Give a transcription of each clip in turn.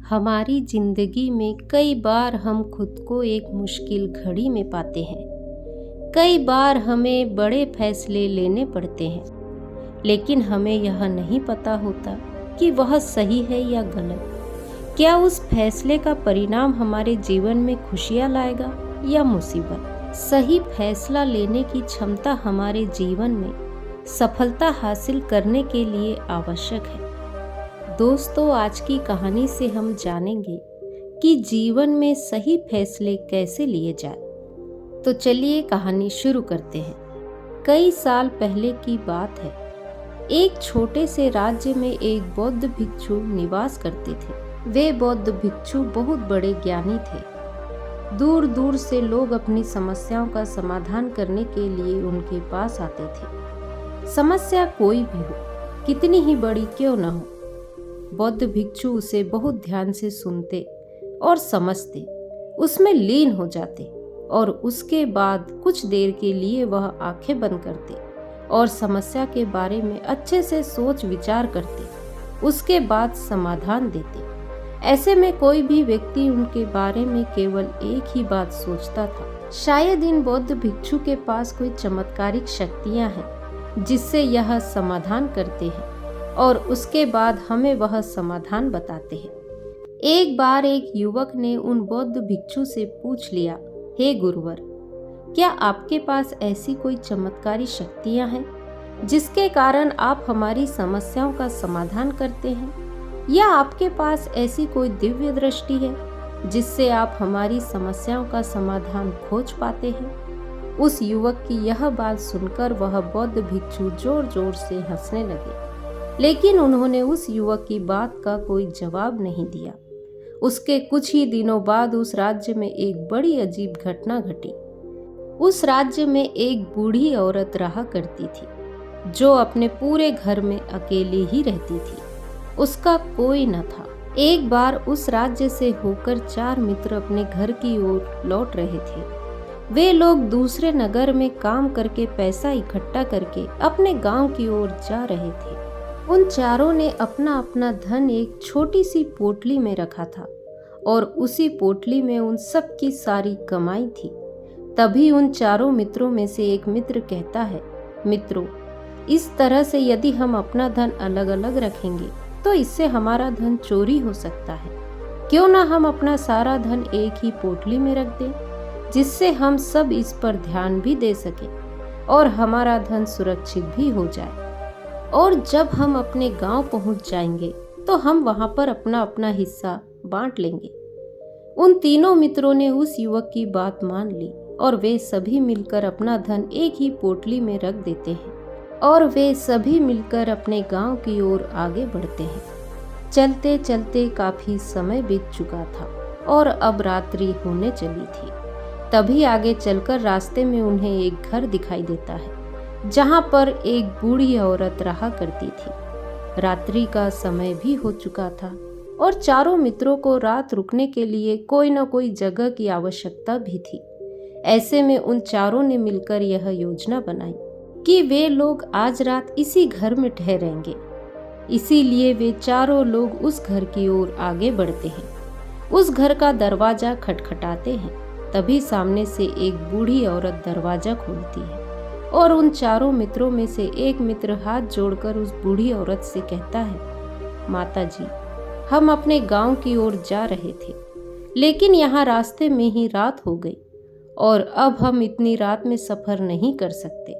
हमारी जिंदगी में कई बार हम खुद को एक मुश्किल घड़ी में पाते हैं। कई बार हमें बड़े फैसले लेने पड़ते हैं, लेकिन हमें यह नहीं पता होता कि वह सही है या गलत। क्या उस फैसले का परिणाम हमारे जीवन में खुशियाँ लाएगा या मुसीबत? सही फैसला लेने की क्षमता हमारे जीवन में सफलता हासिल करने के लिए आवश्यक है। दोस्तों, आज की कहानी से हम जानेंगे कि जीवन में सही फैसले कैसे लिए जाए। तो चलिए कहानी शुरू करते हैं। कई साल पहले की बात है। एक छोटे से राज्य में एक बौद्ध भिक्षु निवास करते थे। वे बौद्ध भिक्षु बहुत बड़े ज्ञानी थे। दूर दूर से लोग अपनी समस्याओं का समाधान करने के लिए उनके पास आते थे। समस्या कोई भी हो, कितनी ही बड़ी क्यों न हो, बौद्ध भिक्षु उसे बहुत ध्यान से सुनते और समझते, उसमें लीन हो जाते और उसके बाद कुछ देर के लिए वह आंखें बंद करते और समस्या के बारे में अच्छे से सोच विचार करते, उसके बाद समाधान देते। ऐसे में कोई भी व्यक्ति उनके बारे में केवल एक ही बात सोचता था, शायद इन बौद्ध भिक्षु के पास कोई चमत्कारिक शक्तियां हैं जिससे यह समाधान करते हैं और उसके बाद हमें वह समाधान बताते हैं। एक बार एक युवक ने उन बौद्ध भिक्षु से पूछ लिया, हे गुरुवर, क्या आपके पास ऐसी कोई चमत्कारी शक्तियां हैं जिसके कारण आप हमारी समस्याओं का समाधान करते हैं, या आपके पास ऐसी कोई दिव्य दृष्टि है जिससे आप हमारी समस्याओं का समाधान खोज पाते हैं? उस युवक की यह बात सुनकर वह बौद्ध भिक्षु जोर जोर से हंसने लगे, लेकिन उन्होंने उस युवक की बात का कोई जवाब नहीं दिया। उसके कुछ ही दिनों बाद उस राज्य में एक बड़ी अजीब घटना घटी। उस राज्य में एक बूढ़ी औरत रहा करती थी, जो अपने पूरे घर में अकेली ही रहती थी। उसका कोई न था। एक बार उस राज्य से होकर 4 मित्र अपने घर की ओर लौट रहे थे। वे लोग दूसरे नगर में काम करके पैसा इकट्ठा करके अपने गांव की ओर जा रहे थे। उन चारों ने अपना अपना धन एक छोटी सी पोटली में रखा था और उसी पोटली में उन सब की सारी कमाई थी। तभी उन चारों मित्रों में से एक मित्र कहता है, मित्रों, इस तरह से यदि हम अपना धन अलग अलग रखेंगे तो इससे हमारा धन चोरी हो सकता है। क्यों ना हम अपना सारा धन एक ही पोटली में रख दें, जिससे हम सब इस पर ध्यान भी दे सकें और हमारा धन सुरक्षित भी हो जाए। और जब हम अपने गांव पहुंच जाएंगे तो हम वहां पर अपना अपना हिस्सा बांट लेंगे। उन तीनों मित्रों ने उस युवक की बात मान ली और वे सभी मिलकर अपना धन एक ही पोटली में रख देते हैं और वे सभी मिलकर अपने गांव की ओर आगे बढ़ते हैं। चलते चलते काफी समय बीत चुका था और अब रात्रि होने चली थी। तभी आगे चलकर रास्ते में उन्हें एक घर दिखाई देता है, जहां पर एक बूढ़ी औरत रहा करती थी। रात्रि का समय भी हो चुका था और चारों मित्रों को रात रुकने के लिए कोई न कोई जगह की आवश्यकता भी थी। ऐसे में उन चारों ने मिलकर यह योजना बनाई कि वे लोग आज रात इसी घर में ठहरेंगे। इसीलिए वे चारों लोग उस घर की ओर आगे बढ़ते हैं। उस घर का दरवाजा खटखटाते हैं। तभी सामने से एक बूढ़ी औरत दरवाजा खोलती है और उन चारों मित्रों में से एक मित्र हाथ जोड़कर उस बूढ़ी औरत से कहता है, माता जी, हम अपने गांव की ओर जा रहे थे, लेकिन यहाँ रास्ते में ही रात हो गई और अब हम इतनी रात में सफर नहीं कर सकते।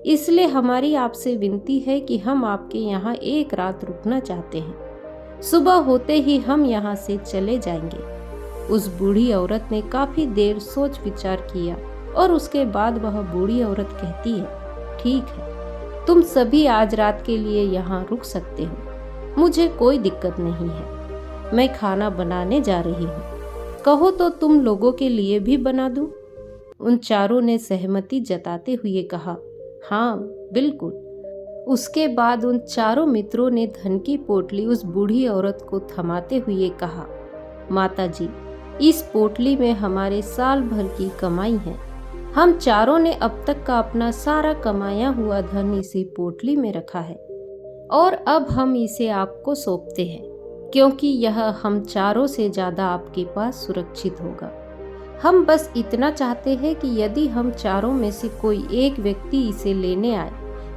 इसलिए हमारी आपसे विनती है कि हम आपके यहाँ एक रात रुकना चाहते हैं। सुबह होते ही हम यहाँ से चले जाएंगे। उस बूढ़ी औरत ने काफी देर सोच विचार किया और उसके बाद वह बूढ़ी औरत कहती है, ठीक है, तुम सभी आज रात के लिए यहाँ रुक सकते हो, मुझे कोई दिक्कत नहीं है। मैं खाना बनाने जा रही हूँ, कहो तो तुम लोगों के लिए भी बना दूँ? उन चारों ने सहमति जताते हुए कहा, हाँ बिल्कुल। उसके बाद उन चारों मित्रों ने धन की पोटली उस बूढ़ी औरत को थमाते हुए कहा, माता जी, इस पोटली में हमारे साल भर की कमाई है। हम चारों ने अब तक का अपना सारा कमाया हुआ धन इसी पोटली में रखा है और अब हम इसे आपको सौंपते हैं। क्योंकि यह हम चारों से ज़्यादा आपके पास सुरक्षित होगा। हम बस इतना चाहते हैं कि यदि हम चारों में से कोई एक व्यक्ति इसे लेने आए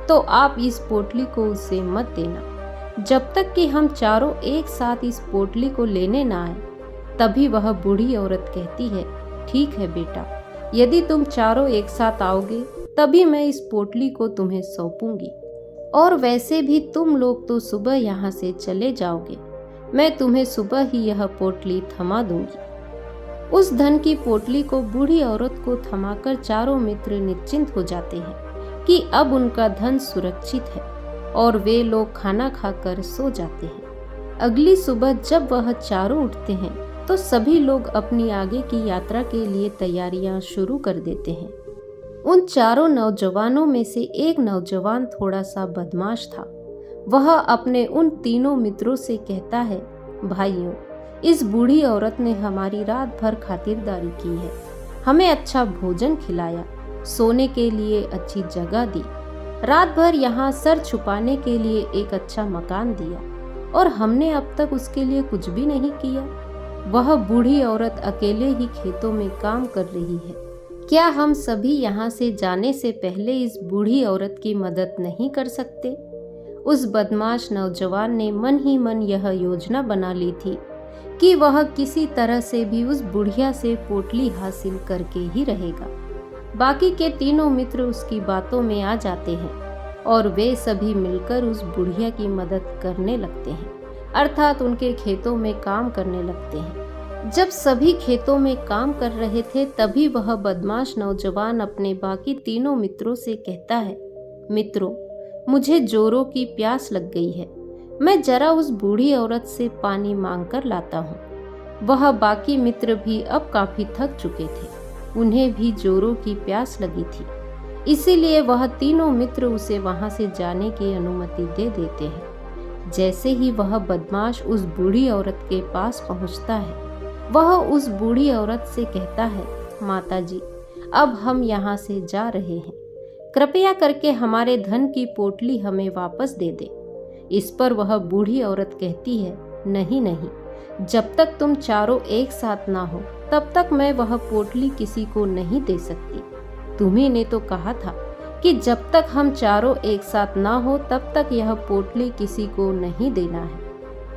तो आप इस पोटली को उसे मत देना जब तक कि हम चारों एक साथ इस पोटली को लेने ना आए। तभी वह बूढ़ी औरत कहती है, ठीक है बेटा, यदि तुम चारों एक साथ आओगे तभी मैं इस पोटली को तुम्हें सौंपूंगी। और वैसे भी तुम लोग तो सुबह यहाँ से चले जाओगे, मैं तुम्हें सुबह ही यह पोटली थमा दूंगी। उस धन की पोटली को बूढ़ी औरत को थमाकर चारों मित्र निश्चिंत हो जाते हैं कि अब उनका धन सुरक्षित है और वे लोग खाना खाकर सो जाते हैं। अगली सुबह जब वह चारों उठते हैं तो सभी लोग अपनी आगे की यात्रा के लिए तैयारियां शुरू कर देते हैं। उन चारों नौजवानों में से एक नौजवान थोड़ा सा बदमाश था। वह अपने उन तीनों मित्रों से कहता है, भाइयों, इस बूढ़ी औरत ने हमारी रात भर खातिरदारी की है, हमें अच्छा भोजन खिलाया, सोने के लिए अच्छी जगह दी, रात भर यहाँ सर छुपाने के लिए एक अच्छा मकान दिया, और हमने अब तक उसके लिए कुछ भी नहीं किया। वह बूढ़ी औरत अकेले ही खेतों में काम कर रही है। क्या हम सभी यहाँ से जाने से पहले इस बूढ़ी औरत की मदद नहीं कर सकते? उस बदमाश नौजवान ने मन ही मन यह योजना बना ली थी कि वह किसी तरह से भी उस बुढ़िया से पोटली हासिल करके ही रहेगा। बाकी के तीनों मित्र उसकी बातों में आ जाते हैं और वे सभी मिलकर उस बुढ़िया की मदद करने लगते हैं, अर्थात उनके खेतों में काम करने लगते हैं। जब सभी खेतों में काम कर रहे थे तभी वह बदमाश नौजवान अपने बाकी तीनों मित्रों से कहता है, मित्रों, मुझे जोरों की प्यास लग गई है, मैं जरा उस बूढ़ी औरत से पानी मांग कर लाता हूँ। वह बाकी मित्र भी अब काफी थक चुके थे, उन्हें भी जोरों की प्यास लगी थी, इसीलिए वह तीनों मित्र उसे वहां से जाने की अनुमति दे देते हैं। जैसे ही वह बदमाश उस बूढ़ी औरत के पास पहुंचता है, वह उस बूढ़ी औरत से कहता है, माताजी, अब हम यहाँ से जा रहे हैं, कृपया करके हमारे धन की पोटली हमें वापस दे दे। इस पर वह बूढ़ी औरत कहती है, नहीं नहीं, जब तक तुम चारों एक साथ ना हो तब तक मैं वह पोटली किसी को नहीं दे सकती। तुम्ही ने तो कहा था कि जब तक हम चारों एक साथ ना हो तब तक यह पोटली किसी को नहीं देना है।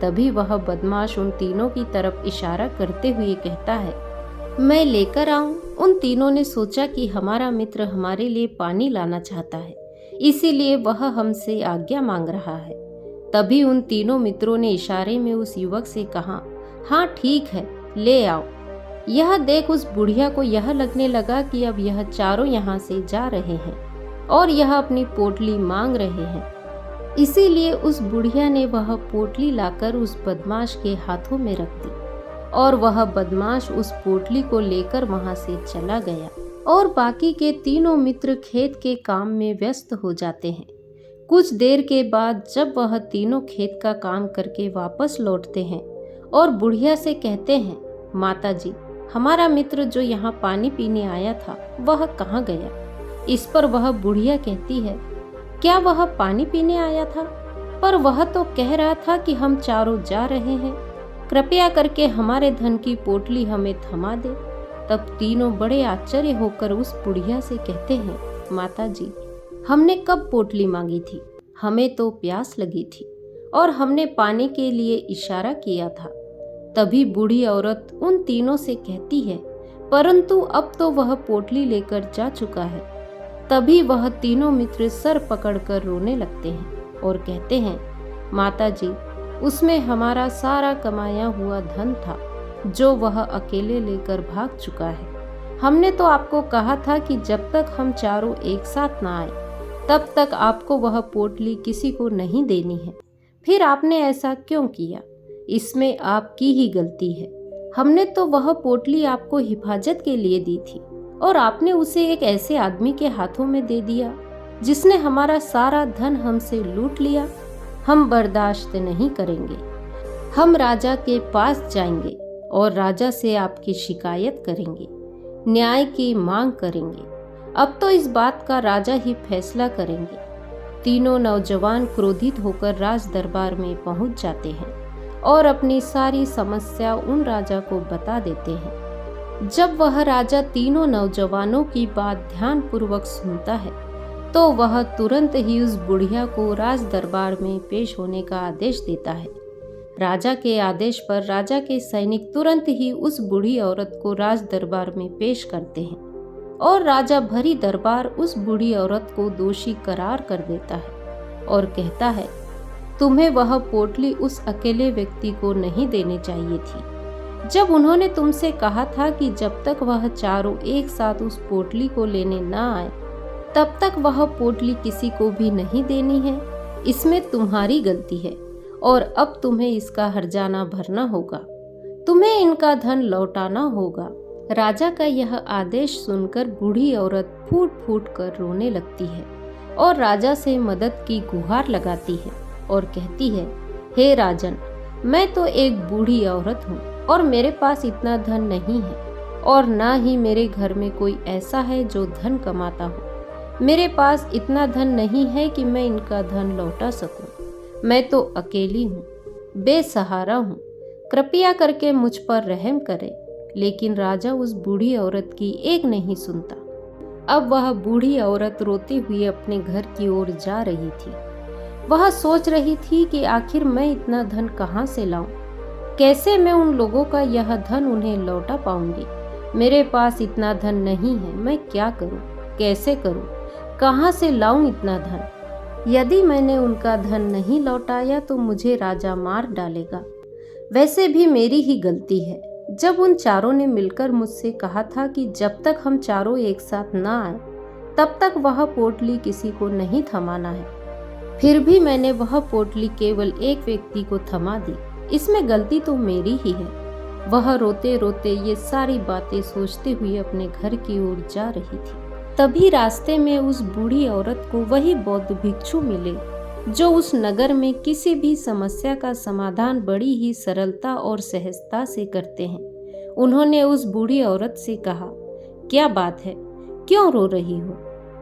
तभी वह बदमाश उन तीनों की तरफ इशारा करते हुए कहता है, मैं लेकर आऊं। उन तीनों ने सोचा कि हमारा मित्र हमारे लिए पानी लाना चाहता है, इसीलिए वह हमसे आज्ञा मांग रहा है। तभी उन तीनों मित्रों ने इशारे में उस युवक से कहा, हाँ ठीक है, ले आओ। यह देख उस बुढ़िया को यह लगने लगा कि अब यह चारों यहाँ से जा रहे हैं और यह अपनी पोटली मांग रहे हैं, इसीलिए उस बुढ़िया ने वह पोटली लाकर उस बदमाश के हाथों में रख दी और वह बदमाश उस पोटली को लेकर वहां से चला गया और बाकी के तीनों मित्र खेत के काम में व्यस्त हो जाते हैं। कुछ देर के बाद जब वह तीनों खेत का काम करके वापस लौटते हैं और बुढ़िया से कहते हैं, माताजी, हमारा मित्र जो यहाँ पानी पीने आया था वह कहाँ गया? इस पर वह बुढ़िया कहती है, क्या वह पानी पीने आया था? पर वह तो कह रहा था कि हम चारों जा रहे हैं, कृपया करके हमारे धन की पोटली हमें थमा दे। तब तीनों बड़े आश्चर्य होकर उस बुढ़िया से कहते हैं, माताजी, हमने कब पोटली मांगी थी? हमें तो प्यास लगी थी और हमने पानी के लिए इशारा किया था। तभी बूढ़ी औरत उन तीनों से कहती है, परंतु अब तो वह पोटली लेकर जा चुका है। तभी वह तीनों मित्र सर पकड़कर रोने लगते हैं और कहते हैं, माताजी, उसमें हमारा सारा कमाया हुआ धन था जो वह अकेले लेकर भाग चुका है। हमने तो आपको कहा था कि जब तक हम चारों एक साथ ना आए तब तक आपको वह पोटली किसी को नहीं देनी है, फिर आपने ऐसा क्यों किया? इसमें आपकी ही गलती है। हमने तो वह पोटली आपको हिफाजत के लिए दी थी और आपने उसे एक ऐसे आदमी के हाथों में दे दिया जिसने हमारा सारा धन हमसे लूट लिया। हम बर्दाश्त नहीं करेंगे। हम राजा के पास जाएंगे और राजा से आपकी शिकायत करेंगे, न्याय की मांग करेंगे। अब तो इस बात का राजा ही फैसला करेंगे। तीनों नौजवान क्रोधित होकर राज दरबार में पहुंच जाते हैं और अपनी सारी समस्या उन राजा को बता देते हैं। जब वह राजा तीनों नौजवानों की बात ध्यानपूर्वक सुनता है तो वह तुरंत ही उस बुढ़िया को राज दरबार में पेश होने का आदेश देता है। राजा के आदेश पर राजा के सैनिक तुरंत ही उस बूढ़ी औरत को राज दरबार में पेश करते हैं और राजा भरी दरबार उस बूढ़ी औरत को दोषी करार कर देता है और कहता है, तुम्हें वह पोटली उस अकेले व्यक्ति को नहीं देनी चाहिए थी। जब उन्होंने तुमसे कहा था कि जब तक वह चारों एक साथ उस पोटली को लेने ना आए तब तक वह पोटली किसी को भी नहीं देनी है, इसमें तुम्हारी गलती है और अब तुम्हें इसका हर्जाना भरना होगा। तुम्हें इनका धन लौटाना होगा। राजा का यह आदेश सुनकर बूढ़ी औरत फूट फूट कर रोने लगती है और राजा से मदद की गुहार लगाती है और कहती है, हे राजन, मैं तो एक बूढ़ी औरत हूँ और मेरे पास इतना धन नहीं है और ना ही मेरे घर में कोई ऐसा है जो धन कमाता हो। मेरे पास इतना धन नहीं है कि मैं इनका धन लौटा सकूं। मैं तो अकेली हूँ, बेसहारा हूँ। कृपया करके मुझ पर रहम करें। लेकिन राजा उस बूढ़ी औरत की एक नहीं सुनता। अब वह बूढ़ी औरत रोती हुई अपने घर की ओर जा रही थी। वह सोच रही थी कि आखिर मैं इतना धन कहाँ से लाऊं? कैसे मैं उन लोगों का यह धन उन्हें लौटा पाऊंगी? मेरे पास इतना धन नहीं है। मैं क्या करूं? कैसे करूं? कहाँ से लाऊं इतना धन? यदि मैंने उनका धन नहीं लौटाया तो मुझे राजा मार डालेगा। वैसे भी मेरी ही गलती है। जब उन चारों ने मिलकर मुझसे कहा था कि जब तक हम चारों एक साथ ना आए तब तक वह पोटली किसी को नहीं थमाना है, फिर भी मैंने वह पोटली केवल एक व्यक्ति को थमा दी। इसमें गलती तो मेरी ही है। वह रोते रोते ये सारी बातें सोचते हुए अपने घर की ओर जा रही थी। तभी रास्ते में उस बूढ़ी औरत को वही बौद्ध भिक्षु मिले जो उस नगर में किसी भी समस्या का समाधान बड़ी ही सरलता और सहजता से करते हैं। उन्होंने उस बूढ़ी औरत से कहा, क्या बात है, क्यों रो रही हो?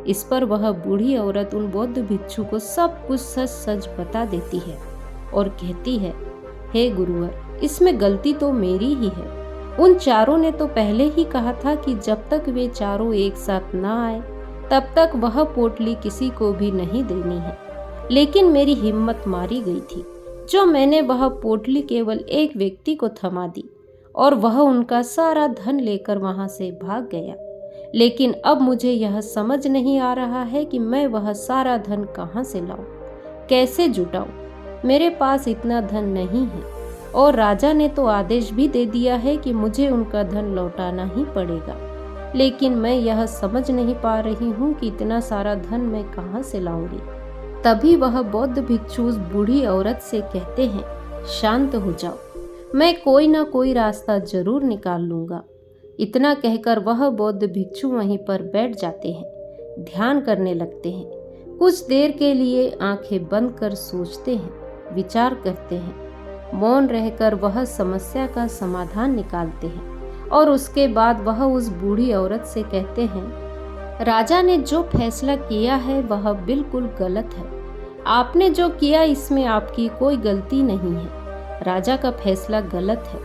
इस पर वह बूढ़ी औरत उन बौद्ध भिक्षु को सब कुछ सच सच बता देती है और कहती है, हे गुरुवर, इसमें गलती तो मेरी ही है। उन चारों ने तो पहले ही कहा था कि जब तक वे चारों एक साथ ना आए तब तक वह पोटली किसी को भी नहीं देनी है। लेकिन मेरी हिम्मत मारी गई थी जो मैंने वह पोटली केवल एक व्यक्ति को थमा दी और वह उनका सारा धन लेकर वहां से भाग गया। लेकिन अब मुझे यह समझ नहीं आ रहा है कि मैं वह सारा धन कहाँ से लाऊं, कैसे जुटाऊं? मेरे पास इतना धन नहीं है और राजा ने तो आदेश भी दे दिया है कि मुझे उनका धन लौटाना ही पड़ेगा। लेकिन मैं यह समझ नहीं पा रही हूँ कि इतना सारा धन मैं कहाँ से लाऊंगी। तभी वह बौद्ध भिक्षु उस बूढ़ी औरत से कहते हैं, शांत हो जाओ, मैं कोई ना कोई रास्ता जरूर निकाल लूंगा। इतना कहकर वह बौद्ध भिक्षु वहीं पर बैठ जाते हैं, ध्यान करने लगते हैं। कुछ देर के लिए आंखें बंद कर सोचते हैं, विचार करते हैं। मौन रहकर वह समस्या का समाधान निकालते हैं और उसके बाद वह उस बूढ़ी औरत से कहते हैं, राजा ने जो फैसला किया है वह बिल्कुल गलत है। आपने जो किया इसमें आपकी कोई गलती नहीं है। राजा का फैसला गलत है।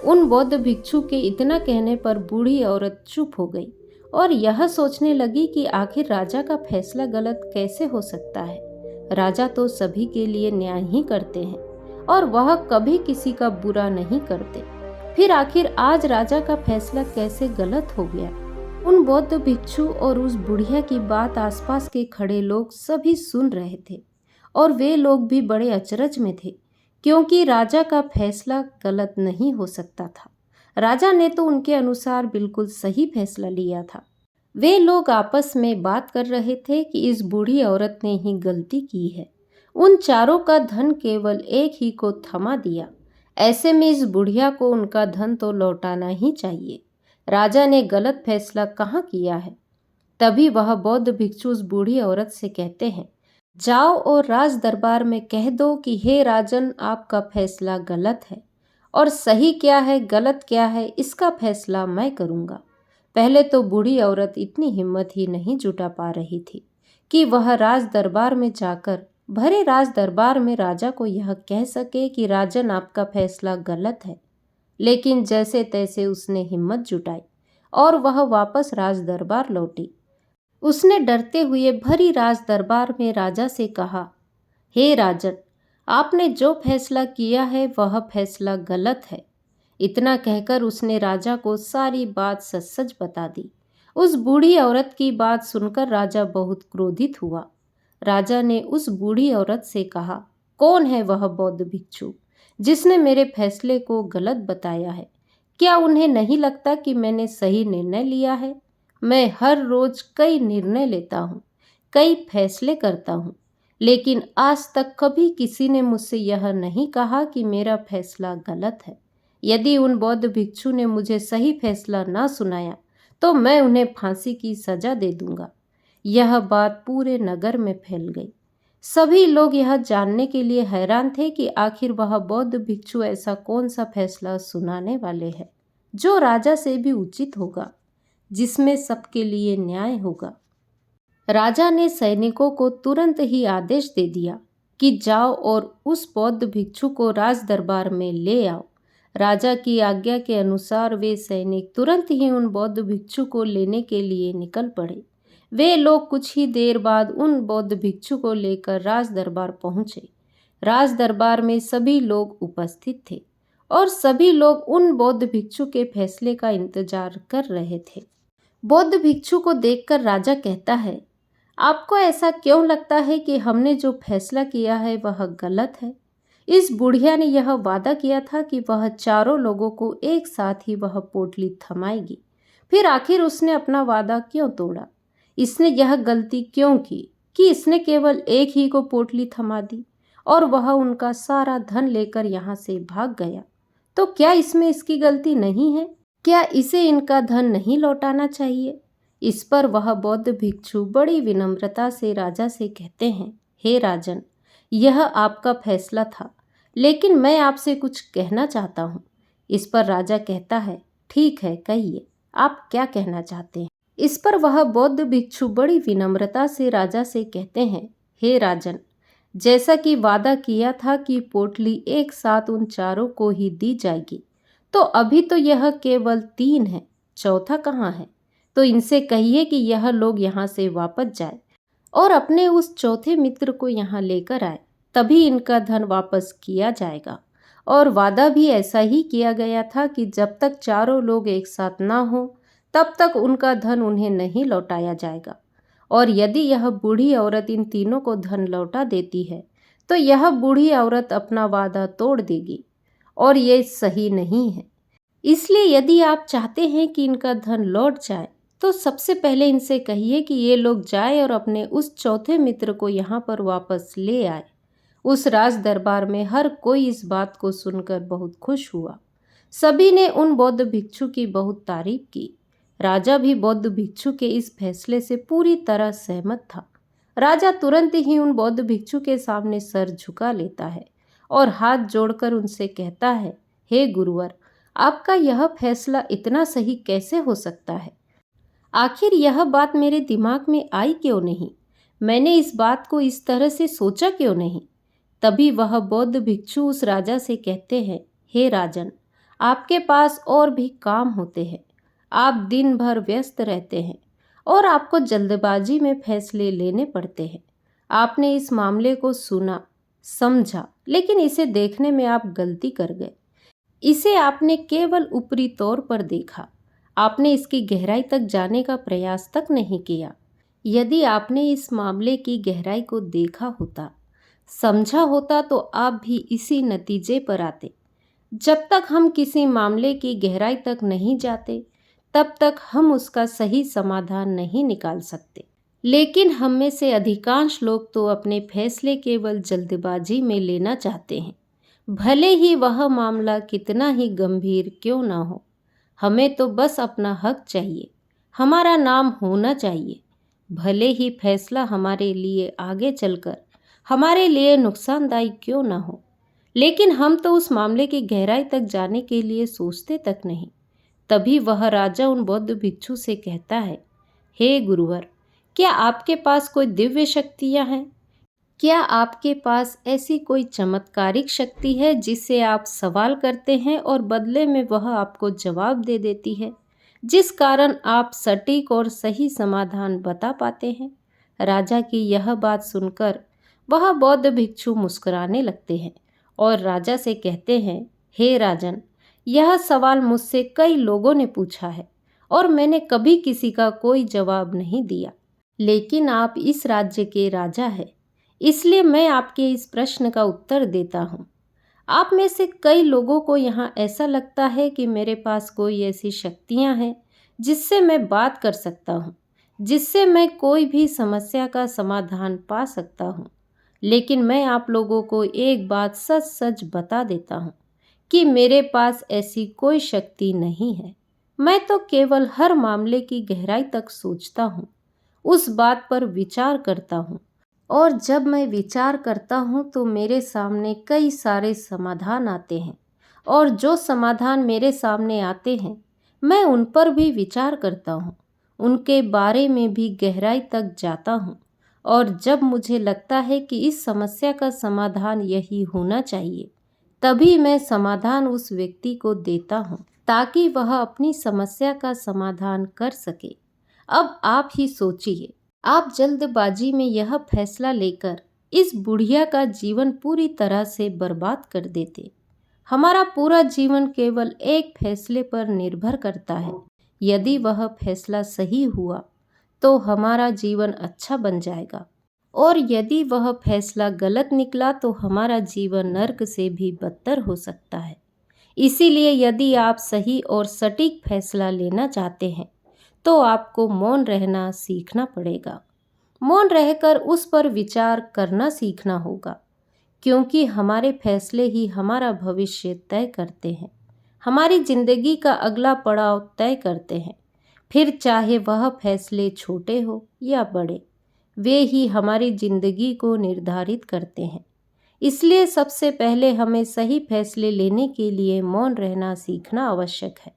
उन बौद्ध भिक्षु के इतना कहने पर बूढ़ी औरत चुप हो गई और यह सोचने लगी कि आखिर राजा का फैसला गलत कैसे हो सकता है। राजा तो सभी के लिए न्याय ही करते हैं और वह कभी किसी का बुरा नहीं करते। फिर आखिर आज राजा का फैसला कैसे गलत हो गया? उन बौद्ध भिक्षु और उस बुढ़िया की बात आसपास के खड़े लोग सभी सुन रहे थे और वे लोग भी बड़े अचरज में थे, क्योंकि राजा का फैसला गलत नहीं हो सकता था। राजा ने तो उनके अनुसार बिल्कुल सही फैसला लिया था। वे लोग आपस में बात कर रहे थे कि इस बूढ़ी औरत ने ही गलती की है। उन चारों का धन केवल एक ही को थमा दिया। ऐसे में इस बुढ़िया को उनका धन तो लौटाना ही चाहिए। राजा ने गलत फैसला कहाँ किया है? तभी वह बौद्ध भिक्षु उस बूढ़ी औरत से कहते हैं, जाओ और राज दरबार में कह दो कि हे राजन, आपका फैसला गलत है और सही क्या है गलत क्या है इसका फैसला मैं करूँगा। पहले तो बूढ़ी औरत इतनी हिम्मत ही नहीं जुटा पा रही थी कि वह राज दरबार में जाकर भरे राज दरबार में राजा को यह कह सके कि राजन आपका फैसला गलत है, लेकिन जैसे तैसे उसने हिम्मत जुटाई और वह वापस राज दरबार लौटी। उसने डरते हुए भरी राज दरबार में राजा से कहा, हे राजन, आपने जो फैसला किया है वह फैसला गलत है। इतना कहकर उसने राजा को सारी बात सच सच बता दी। उस बूढ़ी औरत की बात सुनकर राजा बहुत क्रोधित हुआ। राजा ने उस बूढ़ी औरत से कहा, कौन है वह बौद्ध भिक्षु जिसने मेरे फैसले को गलत बताया है? क्या उन्हें नहीं लगता कि मैंने सही निर्णय लिया है? मैं हर रोज कई निर्णय लेता हूँ, कई फैसले करता हूँ, लेकिन आज तक कभी किसी ने मुझसे यह नहीं कहा कि मेरा फैसला गलत है। यदि उन बौद्ध भिक्षु ने मुझे सही फैसला ना सुनाया तो मैं उन्हें फांसी की सजा दे दूंगा। यह बात पूरे नगर में फैल गई। सभी लोग यह जानने के लिए हैरान थे कि आखिर वह बौद्ध भिक्षु ऐसा कौन सा फैसला सुनाने वाले हैं जो राजा से भी उचित होगा, जिसमें सबके लिए न्याय होगा। राजा ने सैनिकों को तुरंत ही आदेश दे दिया कि जाओ और उस बौद्ध भिक्षु को राज दरबार में ले आओ। राजा की आज्ञा के अनुसार वे सैनिक तुरंत ही उन बौद्ध भिक्षु को लेने के लिए निकल पड़े। वे लोग कुछ ही देर बाद उन बौद्ध भिक्षु को लेकर राज दरबार पहुंचे। राज दरबार में सभी लोग उपस्थित थे और सभी लोग उन बौद्ध भिक्षु के फैसले का इंतजार कर रहे थे। बौद्ध भिक्षु को देखकर राजा कहता है, आपको ऐसा क्यों लगता है कि हमने जो फैसला किया है वह गलत है? इस बुढ़िया ने यह वादा किया था कि वह चारों लोगों को एक साथ ही वह पोटली थमाएगी, फिर आखिर उसने अपना वादा क्यों तोड़ा? इसने यह गलती क्यों की कि इसने केवल एक ही को पोटली थमा दी और वह उनका सारा धन लेकर यहाँ से भाग गया? तो क्या इसमें इसकी गलती नहीं है? क्या इसे इनका धन नहीं लौटाना चाहिए? इस पर वह बौद्ध भिक्षु बड़ी विनम्रता से राजा से कहते हैं, हे राजन, यह आपका फैसला था, लेकिन मैं आपसे कुछ कहना चाहता हूँ। इस पर राजा कहता है, ठीक है, कहिए, आप क्या कहना चाहते हैं? इस पर वह बौद्ध भिक्षु बड़ी विनम्रता से राजा से कहते हैं, हे राजन, जैसा कि वादा किया था कि पोटली एक साथ उन चारों को ही दी जाएगी, तो अभी तो यह केवल 3 है, चौथा कहाँ है? तो इनसे कहिए कि यह लोग यहाँ से वापस जाए और अपने उस चौथे मित्र को यहाँ लेकर आए, तभी इनका धन वापस किया जाएगा। और वादा भी ऐसा ही किया गया था कि जब तक चारों लोग एक साथ ना हो तब तक उनका धन उन्हें नहीं लौटाया जाएगा। और यदि यह बूढ़ी औरत इन तीनों को धन लौटा देती है तो यह बूढ़ी औरत अपना वादा तोड़ देगी और ये सही नहीं है। इसलिए यदि आप चाहते हैं कि इनका धन लौट जाए तो सबसे पहले इनसे कहिए कि ये लोग जाए और अपने उस चौथे मित्र को यहाँ पर वापस ले आए। उस राज दरबार में हर कोई इस बात को सुनकर बहुत खुश हुआ। सभी ने उन बौद्ध भिक्षु की बहुत तारीफ की। राजा भी बौद्ध भिक्षु के इस फैसले से पूरी तरह सहमत था। राजा तुरंत ही उन बौद्ध भिक्षु के सामने सर झुका लेता है और हाथ जोड़कर उनसे कहता है, हे गुरुवर, आपका यह फैसला इतना सही कैसे हो सकता है? आखिर यह बात मेरे दिमाग में आई क्यों नहीं? मैंने इस बात को इस तरह से सोचा क्यों नहीं? तभी वह बौद्ध भिक्षु उस राजा से कहते हैं, हे राजन, आपके पास और भी काम होते हैं। आप दिन भर व्यस्त रहते हैं और आपको जल्दबाजी में फैसले लेने पड़ते हैं। आपने इस मामले को सुना, समझा, लेकिन इसे देखने में आप गलती कर गए। इसे आपने केवल ऊपरी तौर पर देखा। आपने इसकी गहराई तक जाने का प्रयास तक नहीं किया। यदि आपने इस मामले की गहराई को देखा होता, समझा होता, तो आप भी इसी नतीजे पर आते। जब तक हम किसी मामले की गहराई तक नहीं जाते, तब तक हम उसका सही समाधान नहीं निकाल सकते। लेकिन हम में से अधिकांश लोग तो अपने फैसले केवल जल्दबाजी में लेना चाहते हैं, भले ही वह मामला कितना ही गंभीर क्यों ना हो। हमें तो बस अपना हक चाहिए, हमारा नाम होना चाहिए, भले ही फैसला हमारे लिए आगे चलकर हमारे लिए नुकसानदायक क्यों ना हो। लेकिन हम तो उस मामले की गहराई तक जाने के लिए सोचते तक नहीं। तभी वह राजा उन बौद्ध भिक्षु से कहता है, हे गुरुवर, क्या आपके पास कोई दिव्य शक्तियाँ हैं? क्या आपके पास ऐसी कोई चमत्कारिक शक्ति है जिससे आप सवाल करते हैं और बदले में वह आपको जवाब दे देती है, जिस कारण आप सटीक और सही समाधान बता पाते हैं? राजा की यह बात सुनकर वह बौद्ध भिक्षु मुस्कुराने लगते हैं और राजा से कहते हैं, हे राजन, यह सवाल मुझसे कई लोगों ने पूछा है और मैंने कभी किसी का कोई जवाब नहीं दिया। लेकिन आप इस राज्य के राजा हैं, इसलिए मैं आपके इस प्रश्न का उत्तर देता हूँ। आप में से कई लोगों को यहाँ ऐसा लगता है कि मेरे पास कोई ऐसी शक्तियाँ हैं जिससे मैं बात कर सकता हूँ, जिससे मैं कोई भी समस्या का समाधान पा सकता हूँ। लेकिन मैं आप लोगों को एक बात सच सच बता देता हूँ कि मेरे पास ऐसी कोई शक्ति नहीं है। मैं तो केवल हर मामले की गहराई तक सोचता हूँ, उस बात पर विचार करता हूँ, और जब मैं विचार करता हूँ तो मेरे सामने कई सारे समाधान आते हैं, और जो समाधान मेरे सामने आते हैं मैं उन पर भी विचार करता हूँ, उनके बारे में भी गहराई तक जाता हूँ, और जब मुझे लगता है कि इस समस्या का समाधान यही होना चाहिए, तभी मैं समाधान उस व्यक्ति को देता हूँ ताकि वह अपनी समस्या का समाधान कर सके। अब आप ही सोचिए, आप जल्दबाजी में यह फैसला लेकर इस बुढ़िया का जीवन पूरी तरह से बर्बाद कर देते। हमारा पूरा जीवन केवल एक फैसले पर निर्भर करता है। यदि वह फैसला सही हुआ तो हमारा जीवन अच्छा बन जाएगा, और यदि वह फैसला गलत निकला तो हमारा जीवन नर्क से भी बदतर हो सकता है। इसीलिए यदि आप सही और सटीक फैसला लेना चाहते हैं तो आपको मौन रहना सीखना पड़ेगा। मौन रहकर उस पर विचार करना सीखना होगा, क्योंकि हमारे फैसले ही हमारा भविष्य तय करते हैं, हमारी जिंदगी का अगला पड़ाव तय करते हैं। फिर चाहे वह फैसले छोटे हो या बड़े, वे ही हमारी जिंदगी को निर्धारित करते हैं। इसलिए सबसे पहले हमें सही फैसले लेने के लिए मौन रहना सीखना आवश्यक है,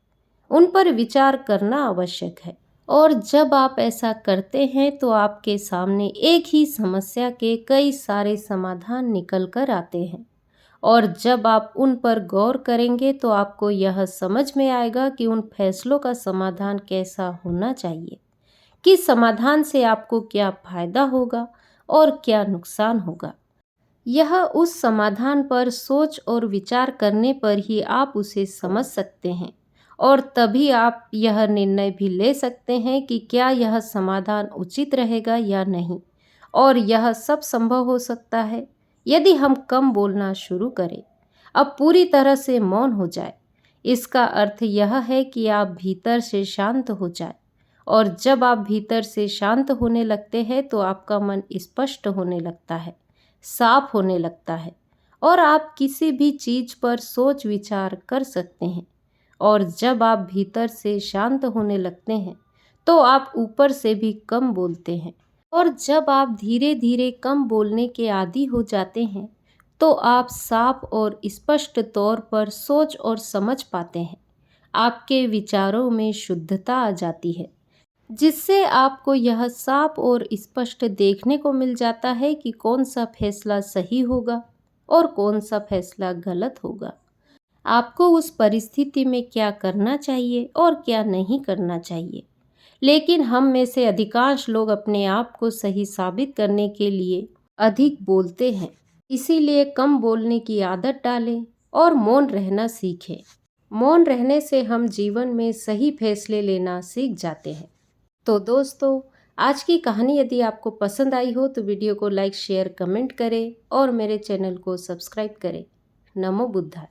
उन पर विचार करना आवश्यक है। और जब आप ऐसा करते हैं तो आपके सामने एक ही समस्या के कई सारे समाधान निकल कर आते हैं, और जब आप उन पर गौर करेंगे तो आपको यह समझ में आएगा कि उन फैसलों का समाधान कैसा होना चाहिए, कि समाधान से आपको क्या फायदा होगा और क्या नुकसान होगा। यह उस समाधान पर सोच और विचार करने पर ही आप उसे समझ सकते हैं, और तभी आप यह निर्णय भी ले सकते हैं कि क्या यह समाधान उचित रहेगा या नहीं। और यह सब संभव हो सकता है यदि हम कम बोलना शुरू करें, अब पूरी तरह से मौन हो जाए। इसका अर्थ यह है कि आप भीतर से शांत हो जाए, और जब आप भीतर से शांत होने लगते हैं तो आपका मन स्पष्ट होने लगता है, साफ होने लगता है, और आप किसी भी चीज़ पर सोच विचार कर सकते हैं। और जब आप भीतर से शांत होने लगते हैं तो आप ऊपर से भी कम बोलते हैं, और जब आप धीरे धीरे कम बोलने के आदी हो जाते हैं तो आप साफ और स्पष्ट तौर पर सोच और समझ पाते हैं। आपके विचारों में शुद्धता आ जाती है, जिससे आपको यह साफ और स्पष्ट देखने को मिल जाता है कि कौन सा फैसला सही होगा और कौन सा फैसला गलत होगा। आपको उस परिस्थिति में क्या करना चाहिए और क्या नहीं करना चाहिए। लेकिन हम में से अधिकांश लोग अपने आप को सही साबित करने के लिए अधिक बोलते हैं। इसीलिए कम बोलने की आदत डालें और मौन रहना सीखें। मौन रहने से हम जीवन में सही फैसले लेना सीख जाते हैं। तो दोस्तों, आज की कहानी यदि आपको पसंद आई हो तो वीडियो को लाइक, शेयर, कमेंट करें और मेरे चैनल को सब्सक्राइब करें। नमो बुद्धाय।